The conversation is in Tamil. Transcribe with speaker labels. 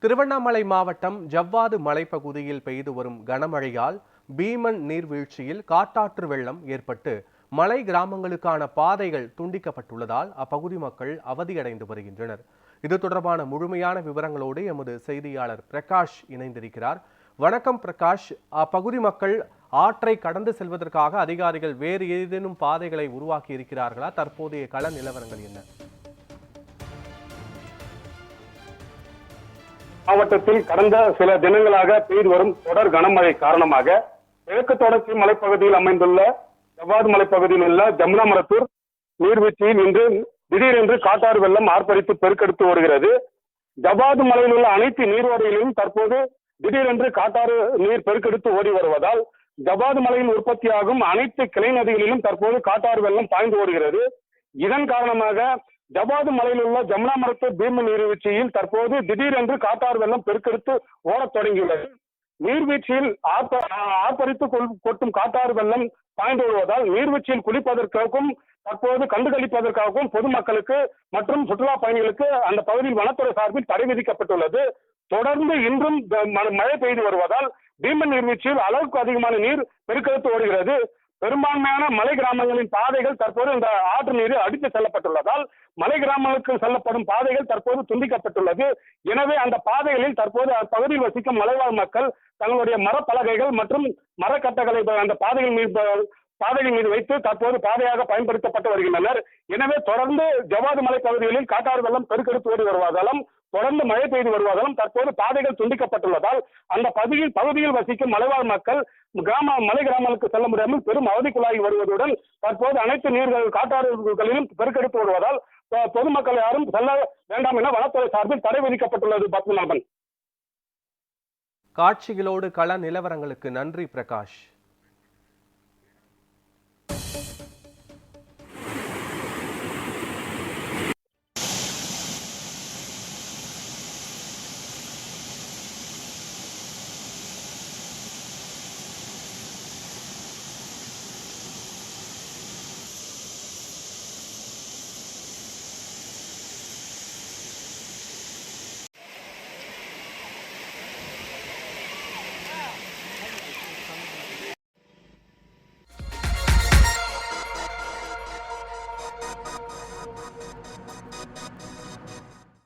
Speaker 1: திருவண்ணாமலை மாவட்டம் ஜவ்வாது மலைப்பகுதியில் பெய்து வரும் கனமழையால் பீமன் நீர்வீழ்ச்சியில் காட்டாற்று வெள்ளம் ஏற்பட்டு மலை கிராமங்களுக்கான பாதைகள் துண்டிக்கப்பட்டுள்ளதால் அப்பகுதி மக்கள் அவதியடைந்து வருகின்றனர். இது தொடர்பான முழுமையான விவரங்களோடு எமது செய்தியாளர் பிரகாஷ் இணைந்திருக்கிறார். வணக்கம் பிரகாஷ். அப்பகுதி மக்கள் ஆற்றை கடந்து செல்வதற்காக அதிகாரிகள் வேறு ஏதேனும் பாதைகளை உருவாக்கி இருக்கிறார்களா? தற்போதைய கள நிலவரங்கள் என்ன?
Speaker 2: மாவட்டத்தில் கடந்த சில தினங்களாக பெய்து வரும் தொடர் கனமழை காரணமாக கிழக்கு தொடர்ச்சி மலைப்பகுதியில் அமைந்துள்ள ஜவ்வாது மலைப்பகுதியில் உள்ள ஜமுனாமரத்தூர் நீர்வீழ்ச்சியில் இன்று திடீரென்று காட்டாறு வெள்ளம் ஆர்ப்பரித்து பெருக்கெடுத்து வருகிறது. ஜவ்வாது மலையில் உள்ள அனைத்து நீர்வரையிலும் தற்போது திடீரென்று காட்டாறு நீர் பெருக்கெடுத்து ஓடி வருவதால் ஜவ்வாது மலையில் உற்பத்தியாகும் அனைத்து கிளை நதிகளிலும் தற்போது காட்டாறு வெள்ளம் பாய்ந்து ஓடுகிறது. இதன் காரணமாக ஜவ்வாது மலையில் உள்ள ஜமுனாமரத்தூர் பீமன் நீர்வீழ்ச்சியில் தற்போது திடீரென்று காட்டாறு வெள்ளம் பெருக்கெடுத்து ஓடத் தொடங்கியுள்ளது. நீர்வீழ்ச்சியில் ஆர்ப்பரித்து கொட்டும் காட்டாறு வெள்ளம் பாய்ந்து வருவதால் நீர்வீழ்ச்சியில் குளிப்பதற்காகவும் தற்போது கண்டுகளிப்பதற்காகவும் பொதுமக்களுக்கு மற்றும் சுற்றுலா பயணிகளுக்கு அந்த பகுதியில் வனத்துறை சார்பில் தடை விதிக்கப்பட்டுள்ளது. தொடர்ந்து இன்றும் மழை பெய்து வருவதால் பீமன் நீர்வீழ்ச்சியில் அளவுக்கு அதிகமான நீர் பெருக்கெடுத்து ஓடுகிறது. பெரும்பான்மையான மலை கிராமங்களின் பாதைகள் தற்போது இந்த ஆற்று நீரில் அடித்து செல்லப்பட்டுள்ளதால் மலை கிராமங்களுக்கு செல்லப்படும் பாதைகள் தற்போது துண்டிக்கப்பட்டுள்ளது. எனவே அந்த பாதைகளில் தற்போது அப்பகுதியில் வசிக்கும் மலைவாழ் மக்கள் தங்களுடைய மரப்பலகைகள் மற்றும் மரக்கட்டைகளை அந்த பாதைகள் மீது வைத்து தற்போது பாதையாக பயன்படுத்தப்பட்டு வருகின்றனர். எனவே தொடர்ந்து ஜவ்வாது மலை பகுதிகளில் காட்டாறு வெள்ளம் பெருக்கெடுத்து ஓடி வருவதாலும் தொடர்ந்து மழை பெய்து வருவதாலும் தற்போது பாதைகள் துண்டிக்கப்பட்டுள்ளதால் அந்த பகுதியில் வசிக்கும் மலைவாழ் மக்கள் மலை கிராமங்களுக்கு செல்ல முடியாமல் பெரும் அவதிக்குள்ளாகி வருவதுடன் தற்போது அனைத்து நீர்கள் காட்டாறுகளிலும் பெருக்கெடுத்து வருவதால் பொதுமக்கள் யாரும் செல்ல வேண்டாம் என வனத்துறை சார்பில் தடை விதிக்கப்பட்டுள்ளது. பத்மநாபன்.
Speaker 1: காட்சிகளோடு கள நிலவரங்களுக்கு நன்றி பிரகாஷ்.